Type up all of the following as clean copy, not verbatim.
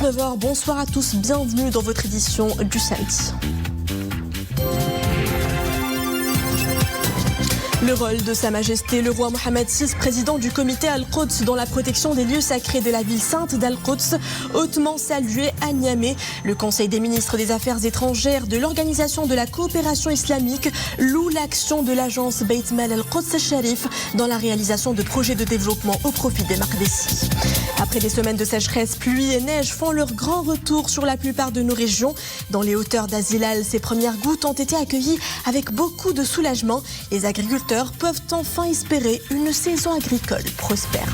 19h, bonsoir à tous, bienvenue dans votre édition du samedi. Le rôle de Sa Majesté le roi Mohammed VI, président du comité Al-Quds dans la protection des lieux sacrés de la ville sainte d'Al-Quds, hautement salué à Niamey. Le Conseil des ministres des Affaires étrangères de l'Organisation de la coopération islamique loue l'action de l'agence Beit Mal Al-Quds Sharif dans la réalisation de projets de développement au profit des Maqdissi. Après des semaines de sécheresse, pluie et neige font leur grand retour sur la plupart de nos régions. Dans les hauteurs d'Azilal, ces premières gouttes ont été accueillies avec beaucoup de soulagement. Les agriculteurs peuvent enfin espérer une saison agricole prospère.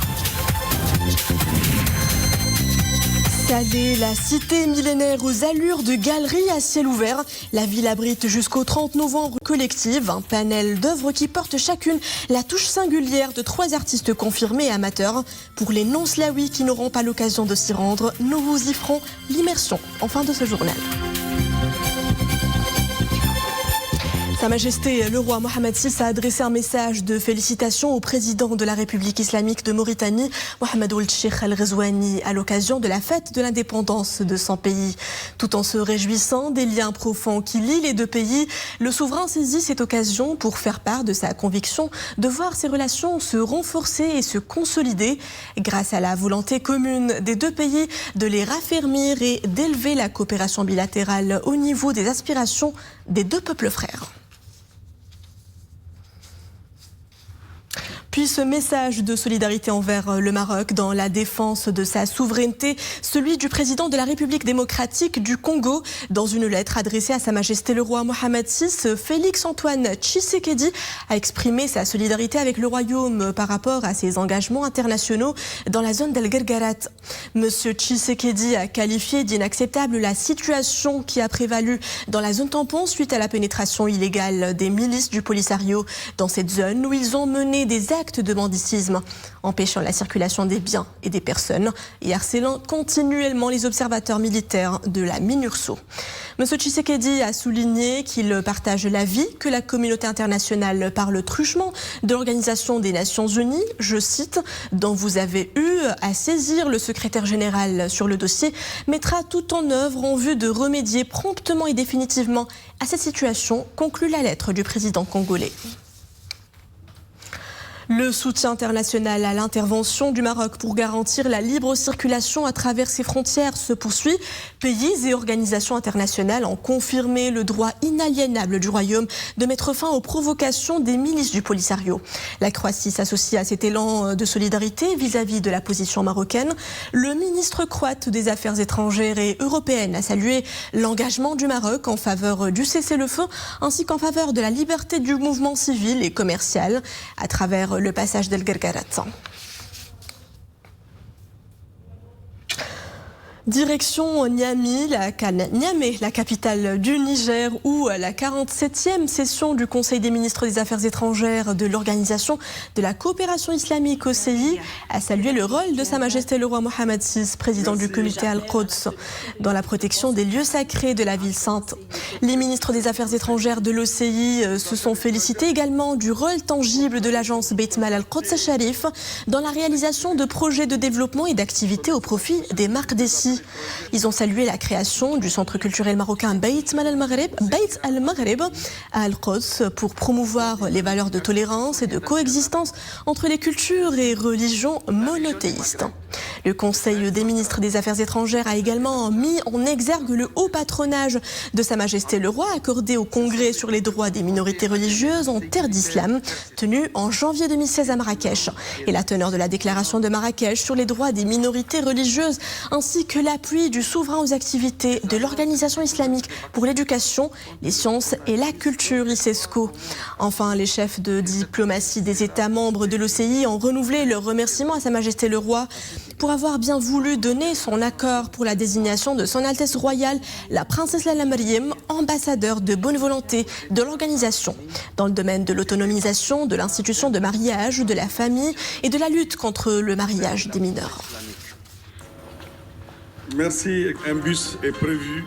Salé, la cité millénaire aux allures de galeries à ciel ouvert. La ville abrite jusqu'au 30 novembre collective, un panel d'œuvres qui portent chacune la touche singulière de 3 artistes confirmés et amateurs. Pour les non-slaouis qui n'auront pas l'occasion de s'y rendre, nous vous y ferons l'immersion en fin de ce journal. Sa Majesté le roi Mohammed VI a adressé un message de félicitations au président de la République islamique de Mauritanie, Mohamed Ould Cheikh Al-Ghazouani, à l'occasion de la fête de l'indépendance de son pays. Tout en se réjouissant des liens profonds qui lient les deux pays, le souverain saisit cette occasion pour faire part de sa conviction de voir ces relations se renforcer et se consolider grâce à la volonté commune des deux pays de les raffermir et d'élever la coopération bilatérale au niveau des aspirations des deux peuples frères. Puis ce message de solidarité envers le Maroc dans la défense de sa souveraineté, celui du président de la République démocratique du Congo. Dans une lettre adressée à Sa Majesté le roi Mohammed VI, Félix-Antoine Tshisekedi a exprimé sa solidarité avec le royaume par rapport à ses engagements internationaux dans la zone d'El Guerguerat. Monsieur Tshisekedi a qualifié d'inacceptable la situation qui a prévalu dans la zone tampon suite à la pénétration illégale des milices du Polisario dans cette zone où ils ont mené des actes de banditisme, empêchant la circulation des biens et des personnes et harcelant continuellement les observateurs militaires de la MINURSO. M. Tshisekedi a souligné qu'il partage l'avis que la communauté internationale, par le truchement de l'Organisation des Nations Unies, je cite, dont vous avez eu à saisir le secrétaire général sur le dossier, mettra tout en œuvre en vue de remédier promptement et définitivement à cette situation, conclut la lettre du président congolais. Le soutien international à l'intervention du Maroc pour garantir la libre circulation à travers ses frontières se poursuit. Pays et organisations internationales ont confirmé le droit inaliénable du Royaume de mettre fin aux provocations des milices du Polisario. La Croatie s'associe à cet élan de solidarité vis-à-vis de la position marocaine. Le ministre croate des Affaires étrangères et européennes a salué l'engagement du Maroc en faveur du cessez-le-feu ainsi qu'en faveur de la liberté du mouvement civil et commercial à travers le passage d'El Guerguerat. Direction Niamey, la capitale du Niger, où la 47e session du Conseil des ministres des Affaires étrangères de l'Organisation de la coopération islamique OCI a salué le rôle de Sa Majesté le roi Mohammed VI, président du comité Al-Quds, dans la protection des lieux sacrés de la ville sainte. Les ministres des Affaires étrangères de l'OCI se sont félicités également du rôle tangible de l'agence Beit Mal Al-Quds Sharif dans la réalisation de projets de développement et d'activités au profit des Maqdissi. Ils ont salué la création du centre culturel marocain Beit Al-Maghreb à Al-Quds pour promouvoir les valeurs de tolérance et de coexistence entre les cultures et religions monothéistes. Le Conseil des ministres des Affaires étrangères a également mis en exergue le haut patronage de Sa Majesté le roi accordé au Congrès sur les droits des minorités religieuses en terre d'islam, tenu en janvier 2016 à Marrakech, et la teneur de la déclaration de Marrakech sur les droits des minorités religieuses, ainsi que l'appui du souverain aux activités de l'Organisation islamique pour l'éducation, les sciences et la culture ICESCO. Enfin, les chefs de diplomatie des États membres de l'OCI ont renouvelé leur remerciement à Sa Majesté le roi pour avoir bien voulu donner son accord pour la désignation de Son Altesse Royale, la princesse Lalla Meriem, ambassadeur de bonne volonté de l'organisation, dans le domaine de l'autonomisation, de l'institution de mariage, de la famille et de la lutte contre le mariage des mineurs. Merci. Un bus est prévu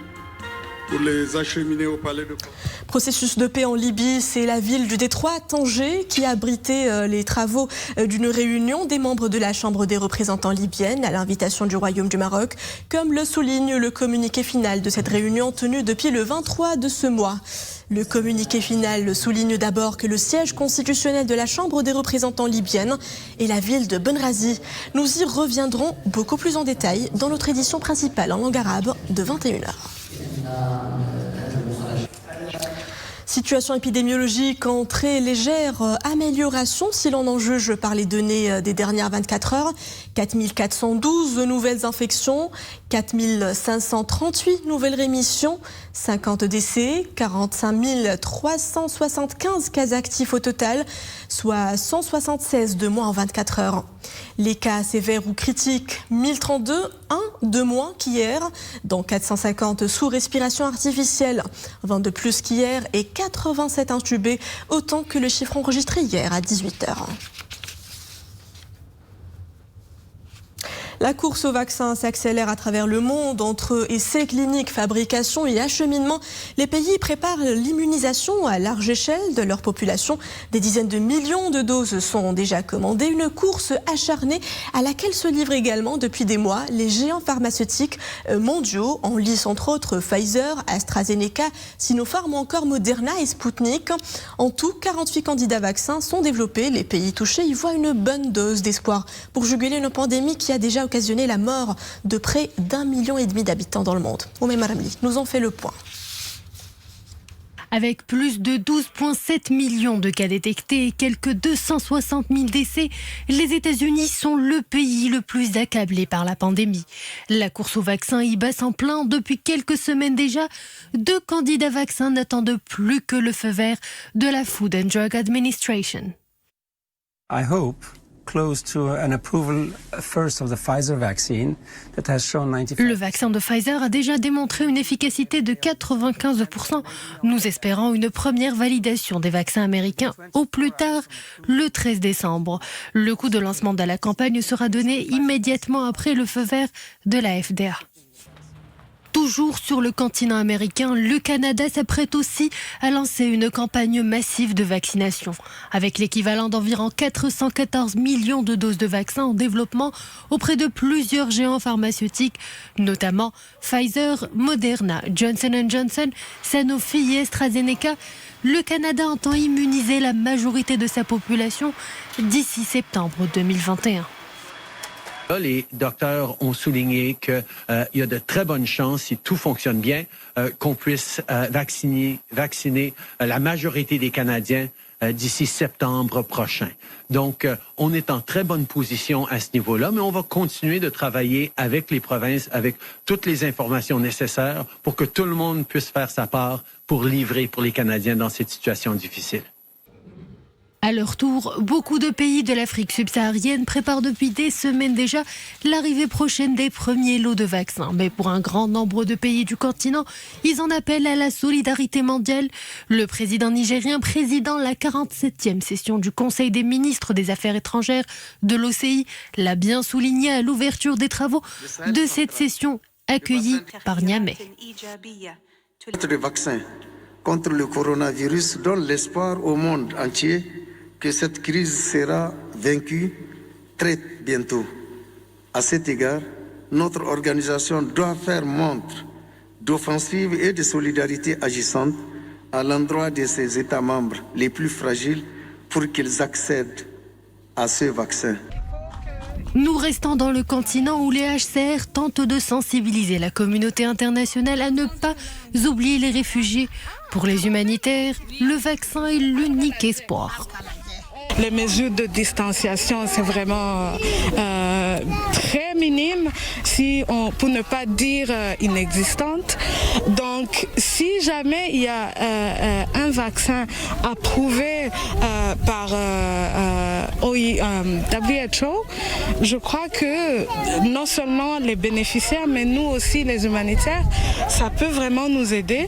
pour les acheminer au palais de... Processus de paix en Libye, c'est la ville du Détroit, Tanger, qui a abrité les travaux d'une réunion des membres de la Chambre des représentants libyenne à l'invitation du Royaume du Maroc, comme le souligne le communiqué final de cette réunion tenue depuis le 23 de ce mois. Le communiqué final souligne d'abord que le siège constitutionnel de la Chambre des représentants libyenne est la ville de Benghazi. Nous y reviendrons beaucoup plus en détail dans notre édition principale en langue arabe de 21h. Situation épidémiologique en très légère amélioration si l'on en juge par les données des dernières 24 heures. 4412 nouvelles infections, 4538 nouvelles rémissions, 50 décès, 45 375 cas actifs au total, soit 176 de moins en 24 heures. Les cas sévères ou critiques, 1032, 1 de moins qu'hier, dont 450 sous respiration artificielle, 20 de plus qu'hier et 87 intubés, autant que le chiffre enregistré hier à 18h. La course au vaccin s'accélère à travers le monde. Entre essais cliniques, fabrication et acheminement, les pays préparent l'immunisation à large échelle de leur population. Des dizaines de millions de doses sont déjà commandées. Une course acharnée à laquelle se livrent également depuis des mois les géants pharmaceutiques mondiaux, en lice entre autres Pfizer, AstraZeneca, Sinopharm ou encore Moderna et Sputnik. En tout, 48 candidats vaccins sont développés. Les pays touchés y voient une bonne dose d'espoir pour juguler une pandémie qui a déjà occasionné la mort de près d'1,5 million d'habitants dans le monde. Oumaima Ramli nous en fait le point. Avec plus de 12,7 millions de cas détectés et quelques 260 000 décès, les États-Unis sont le pays le plus accablé par la pandémie. La course au vaccin y bat en plein depuis quelques semaines déjà. 2 candidats vaccins n'attendent plus que le feu vert de la Food and Drug Administration. I hope close to an approval first of the Pfizer vaccine that has shown 95%. Le vaccin de Pfizer a déjà démontré une efficacité de 95%. Nous espérons une première validation des vaccins américains au plus tard le 13 décembre. Le coup de lancement de la campagne sera donné immédiatement après le feu vert de la FDA. Toujours sur le continent américain, le Canada s'apprête aussi à lancer une campagne massive de vaccination, avec l'équivalent d'environ 414 millions de doses de vaccins en développement auprès de plusieurs géants pharmaceutiques, notamment Pfizer, Moderna, Johnson & Johnson, Sanofi et AstraZeneca. Le Canada entend immuniser la majorité de sa population d'ici septembre 2021. Les docteurs ont souligné qu'il y a de très bonnes chances, si tout fonctionne bien, qu'on puisse vacciner la majorité des Canadiens d'ici septembre prochain. Donc, on est en très bonne position à ce niveau-là, mais on va continuer de travailler avec les provinces, avec toutes les informations nécessaires pour que tout le monde puisse faire sa part pour livrer pour les Canadiens dans cette situation difficile. À leur tour, beaucoup de pays de l'Afrique subsaharienne préparent depuis des semaines déjà l'arrivée prochaine des premiers lots de vaccins. Mais pour un grand nombre de pays du continent, ils en appellent à la solidarité mondiale. Le président nigérien, président la 47e session du Conseil des ministres des Affaires étrangères de l'OCI, l'a bien souligné à l'ouverture des travaux de cette session accueillie par Niamey. Le vaccin contre le coronavirus donne l'espoir au monde entier que cette crise sera vaincue très bientôt. À cet égard, notre organisation doit faire montre d'offensive et de solidarité agissante à l'endroit de ses États membres les plus fragiles pour qu'ils accèdent à ce vaccin. Nous restons dans le continent où les HCR tentent de sensibiliser la communauté internationale à ne pas oublier les réfugiés. Pour les humanitaires, le vaccin est l'unique espoir. Les mesures de distanciation, c'est vraiment très minime, pour ne pas dire inexistante. Donc, si jamais il y a un vaccin approuvé par WHO, je crois que non seulement les bénéficiaires, mais nous aussi les humanitaires, ça peut vraiment nous aider.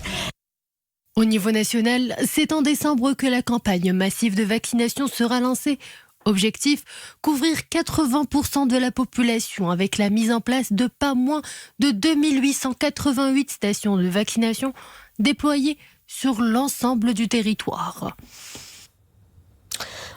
Au niveau national, c'est en décembre que la campagne massive de vaccination sera lancée. Objectif, couvrir 80% de la population avec la mise en place de pas moins de 2888 stations de vaccination déployées sur l'ensemble du territoire.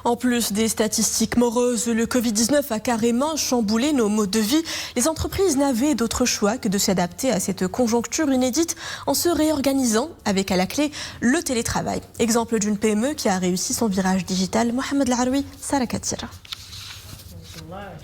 En plus des statistiques moroses, le Covid-19 a carrément chamboulé nos modes de vie. Les entreprises n'avaient d'autre choix que de s'adapter à cette conjoncture inédite en se réorganisant avec à la clé le télétravail. Exemple d'une PME qui a réussi son virage digital. Mohamed Laroui, Sarah Katira.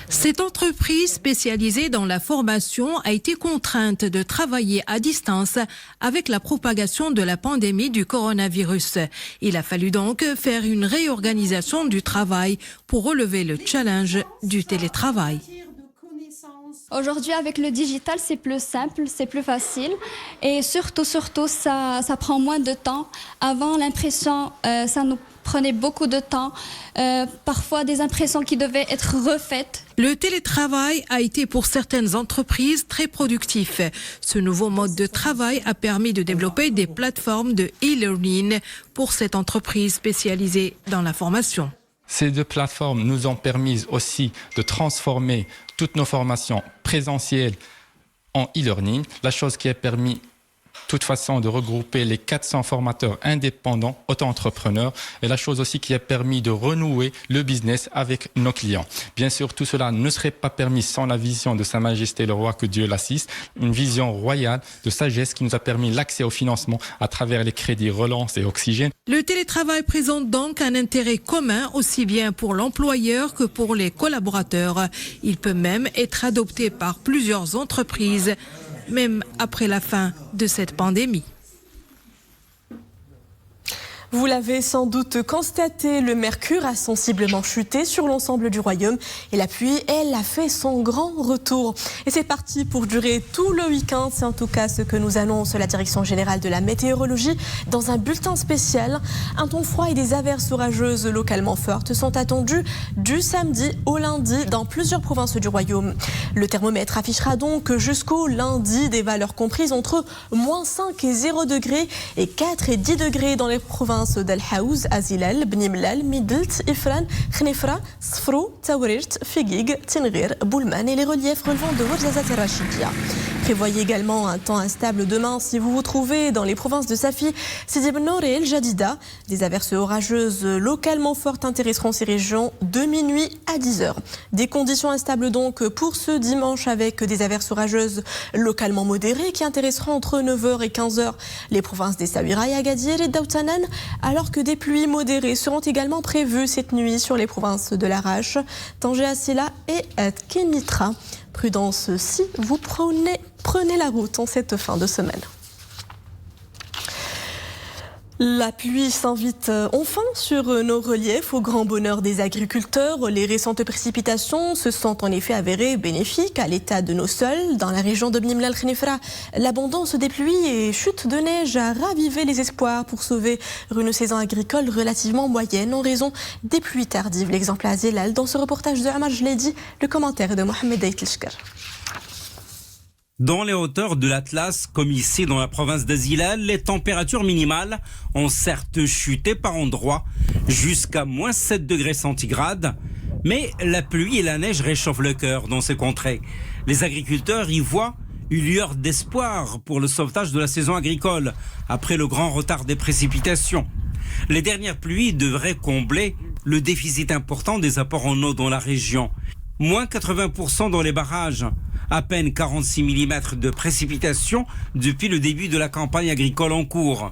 Cette entreprise spécialisée dans la formation a été contrainte de travailler à distance avec la propagation de la pandémie du coronavirus. Il a fallu donc faire une réorganisation du travail pour relever le challenge du télétravail. Aujourd'hui, avec le digital, c'est plus simple, c'est plus facile et surtout, ça prend moins de temps. Avant, l'impression, ça nous prenait beaucoup de temps, parfois des impressions qui devaient être refaites. Le télétravail a été pour certaines entreprises très productif. Ce nouveau mode de travail a permis de développer des plateformes de e-learning pour cette entreprise spécialisée dans la formation. Ces deux plateformes nous ont permis aussi de transformer toutes nos formations présentielles en e-learning, la chose qui a permis de toute façon de regrouper les 400 formateurs indépendants, auto-entrepreneurs, et la chose aussi qui a permis de renouer le business avec nos clients. Bien sûr, tout cela ne serait pas permis sans la vision de Sa Majesté le Roi, que Dieu l'assiste, une vision royale de sagesse qui nous a permis l'accès au financement à travers les crédits Relance et Oxygène. Le télétravail présente donc un intérêt commun aussi bien pour l'employeur que pour les collaborateurs. Il peut même être adopté par plusieurs entreprises, même après la fin de cette pandémie. Vous l'avez sans doute constaté, le mercure a sensiblement chuté sur l'ensemble du royaume et la pluie, elle, a fait son grand retour. Et c'est parti pour durer tout le week-end. C'est en tout cas ce que nous annonce la Direction générale de la météorologie dans un bulletin spécial. Un temps froid et des averses orageuses localement fortes sont attendus du samedi au lundi dans plusieurs provinces du royaume. Le thermomètre affichera donc jusqu'au lundi des valeurs comprises entre -5 et 0 degrés et 4 et 10 degrés dans les provinces d'Al Haouz, Azilal, Bni Mellal, Midelt, Ifran, Khnifra, Sfrou, Taourirt, Figuig, Tinghir, Boulman et les reliefs relevant de Ouarzazat et Rachidia. Prévoyez également un temps instable demain si vous vous trouvez dans les provinces de Safi, Sidi Ben Nour et El Jadida. Des averses orageuses localement fortes intéresseront ces régions de minuit à 10h. Des conditions instables donc pour ce dimanche avec des averses orageuses localement modérées qui intéresseront entre 9h et 15h les provinces d'Essaouira et Agadir et d'Aoutanan, alors que des pluies modérées seront également prévues cette nuit sur les provinces de Larache, Tanger Assila et Kenitra. Prudence si vous prenez la route en cette fin de semaine. La pluie s'invite enfin sur nos reliefs au grand bonheur des agriculteurs. Les récentes précipitations se sont en effet avérées bénéfiques à l'état de nos sols. Dans la région de Bni Mellal Khnifra, l'abondance des pluies et chutes de neige a ravivé les espoirs pour sauver une saison agricole relativement moyenne en raison des pluies tardives. L'exemple à Zélal dans ce reportage de Amar Jledi, le commentaire de Mohamed Aïtlishkar. Dans les hauteurs de l'Atlas, comme ici dans la province d'Azilal, les températures minimales ont certes chuté par endroits jusqu'à -7 degrés centigrades, mais la pluie et la neige réchauffent le cœur dans ces contrées. Les agriculteurs y voient une lueur d'espoir pour le sauvetage de la saison agricole après le grand retard des précipitations. Les dernières pluies devraient combler le déficit important des apports en eau dans la région. -80% dans les barrages, à peine 46 mm de précipitations depuis le début de la campagne agricole en cours.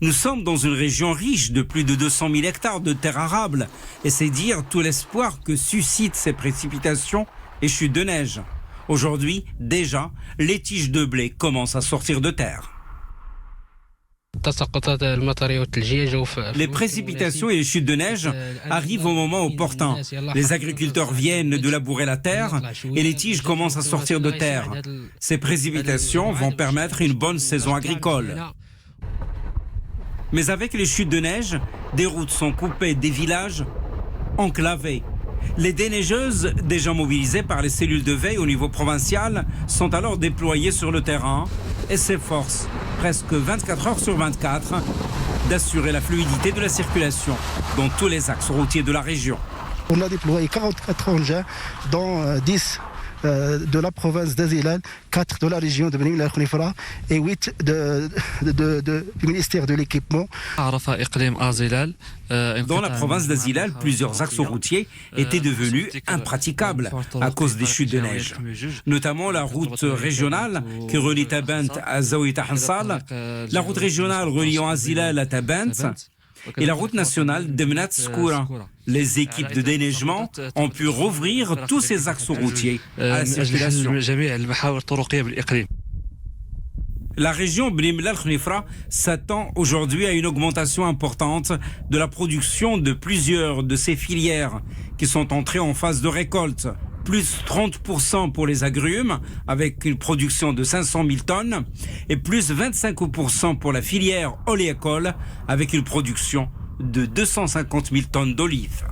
Nous sommes dans une région riche de plus de 200 000 hectares de terres arables et c'est dire tout l'espoir que suscitent ces précipitations et chutes de neige. Aujourd'hui, déjà, les tiges de blé commencent à sortir de terre. Les précipitations et les chutes de neige arrivent au moment opportun. Les agriculteurs viennent de labourer la terre et les tiges commencent à sortir de terre. Ces précipitations vont permettre une bonne saison agricole. Mais avec les chutes de neige, des routes sont coupées, des villages enclavés. Les déneigeuses, déjà mobilisées par les cellules de veille au niveau provincial, sont alors déployées sur le terrain et s'efforcent, presque 24 heures sur 24, d'assurer la fluidité de la circulation dans tous les axes routiers de la région. On a déployé 44 engins dans 10 de la province d'Azilal, 4 de la région de Beni Khnifra et 8 du ministère de l'équipement. Dans la province d'Azilal, plusieurs axes routiers étaient devenus impraticables à cause des chutes de neige. Notamment la route régionale qui relie Tabant à Zaouïta Hansal, la route régionale reliant Azilal à Tabant et la route nationale de Mnat Skoura. Les équipes de déneigement ont pu rouvrir tous ces axes routiers à la circulation. La région Beni Khnifra s'attend aujourd'hui à une augmentation importante de la production de plusieurs de ces filières qui sont entrées en phase de récolte. Plus 30% pour les agrumes, avec une production de 500 000 tonnes, et plus 25% pour la filière oléacole, avec une production de 250 000 tonnes d'olives.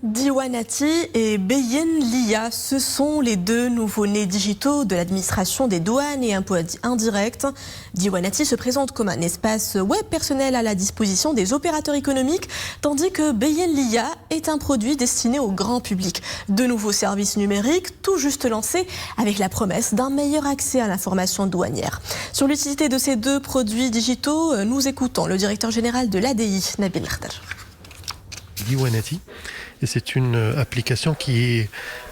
Diwanati et Beyen Lia, ce sont les deux nouveaux-nés digitaux de l'administration des douanes et impôts indirects. Diwanati se présente comme un espace web personnel à la disposition des opérateurs économiques, tandis que Beyen Lia est un produit destiné au grand public. De nouveaux services numériques tout juste lancés avec la promesse d'un meilleur accès à l'information douanière. Sur l'utilité de ces deux produits digitaux, nous écoutons le directeur général de l'ADI, Nabil Khdar. Diwanati. Et c'est une application qui est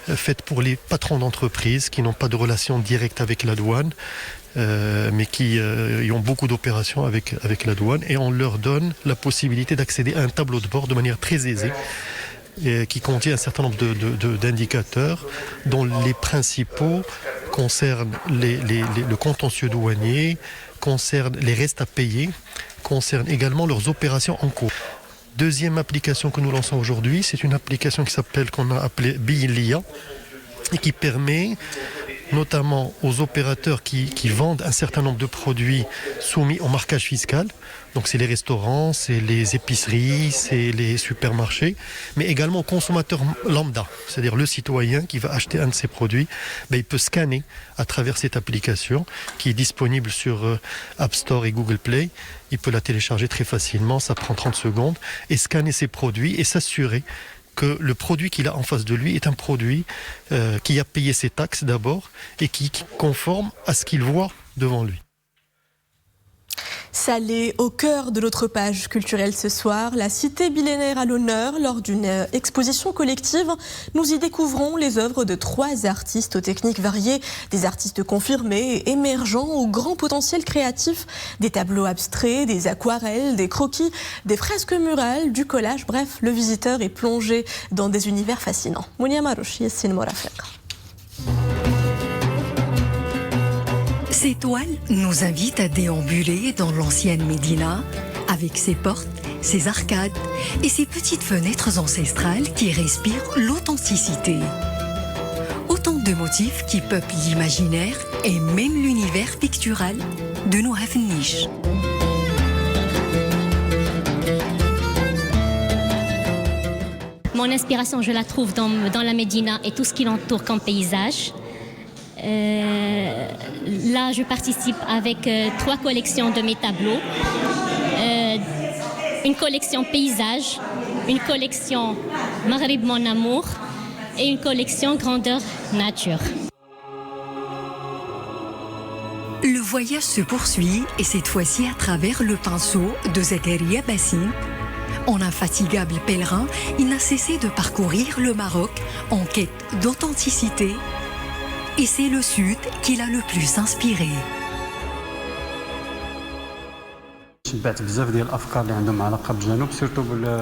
faite pour les patrons d'entreprises qui n'ont pas de relation directe avec la douane, mais qui ont beaucoup d'opérations avec la douane. Et on leur donne la possibilité d'accéder à un tableau de bord de manière très aisée, qui contient un certain nombre d'indicateurs dont les principaux concernent le contentieux douanier, concernent les restes à payer, concernent également leurs opérations en cours. Deuxième application que nous lançons aujourd'hui, c'est une application qu'on a appelée Beyen Lia et qui permet notamment aux opérateurs qui vendent un certain nombre de produits soumis au marquage fiscal. Donc c'est les restaurants, c'est les épiceries, c'est les supermarchés, mais également aux consommateurs lambda, c'est-à-dire le citoyen qui va acheter un de ces produits, il peut scanner à travers cette application qui est disponible sur App Store et Google Play. Il peut la télécharger très facilement, ça prend 30 secondes, et scanner ses produits et s'assurer que le produit qu'il a en face de lui est un produit qui a payé ses taxes d'abord et qui est conforme à ce qu'il voit devant lui. Salé au cœur de notre page culturelle ce soir, la cité millénaire à l'honneur lors d'une exposition collective. Nous y découvrons les œuvres de 3 artistes aux techniques variées, des artistes confirmés et émergents au grand potentiel créatif, des tableaux abstraits, des aquarelles, des croquis, des fresques murales, du collage. Bref, le visiteur est plongé dans des univers fascinants. Mounia Marouchi et Yassine Morafek. Ces toiles nous invitent à déambuler dans l'ancienne Médina, avec ses portes, ses arcades et ses petites fenêtres ancestrales qui respirent l'authenticité. Autant de motifs qui peuplent l'imaginaire et même l'univers pictural de Nouhaf Niche. Mon inspiration, je la trouve dans la Médina et tout ce qui l'entoure comme paysage. Là, je participe avec 3 collections de mes tableaux. Une collection paysage, une collection Maghreb mon amour et une collection grandeur nature. Le voyage se poursuit et cette fois-ci à travers le pinceau de Zakaria Bassine. En infatigable pèlerin, il n'a cessé de parcourir le Maroc en quête d'authenticité. Et c'est le Sud qui l'a le plus inspiré.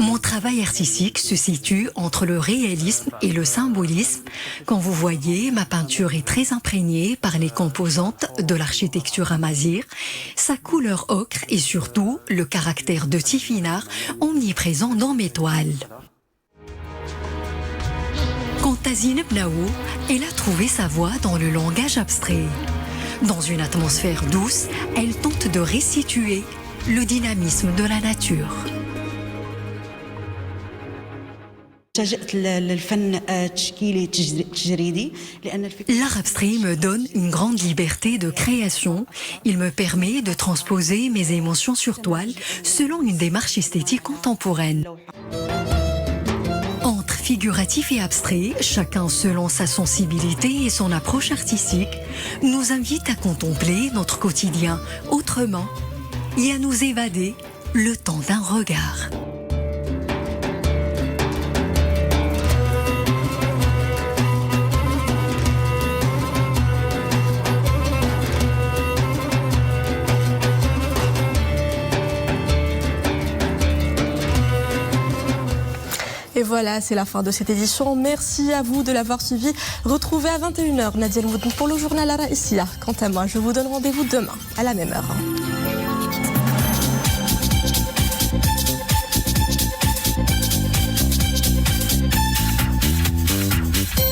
Mon travail artistique se situe entre le réalisme et le symbolisme. Quand vous voyez, ma peinture est très imprégnée par les composantes de l'architecture amazigh, sa couleur ocre et surtout le caractère de Tifinagh omniprésent dans mes toiles. Quant à Zineb Naou, elle a trouvé sa voie dans le langage abstrait. Dans une atmosphère douce, elle tente de restituer le dynamisme de la nature. L'art abstrait me donne une grande liberté de création. Il me permet de transposer mes émotions sur toile selon une démarche esthétique contemporaine. figuratif et abstrait, chacun selon sa sensibilité et son approche artistique, nous invite à contempler notre quotidien autrement et à nous évader le temps d'un regard. Et voilà, c'est la fin de cette édition. Merci à vous de l'avoir suivi. Retrouvez à 21h Nadia El Moudn pour le journal Al Raïsia. Quant à moi, je vous donne rendez-vous demain à la même heure.